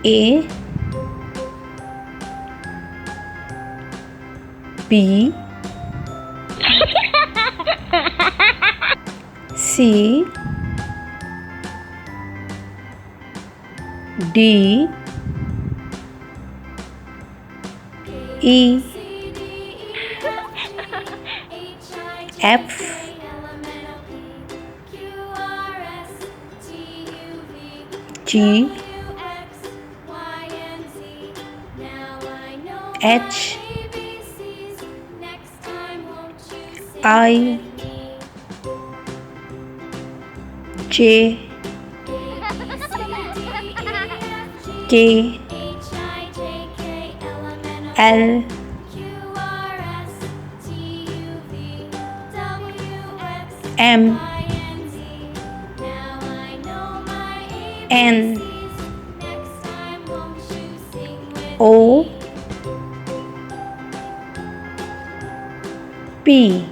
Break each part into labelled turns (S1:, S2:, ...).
S1: A B C D E F G H I J K L M N O P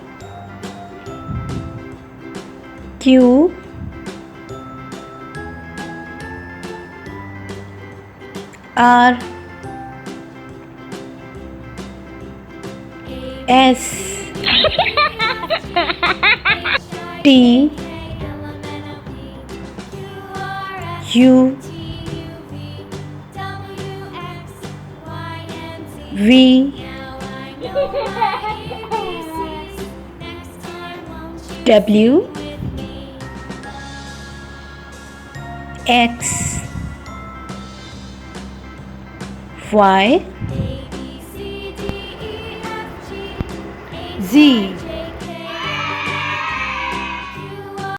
S1: Q R S T U V W X Y Z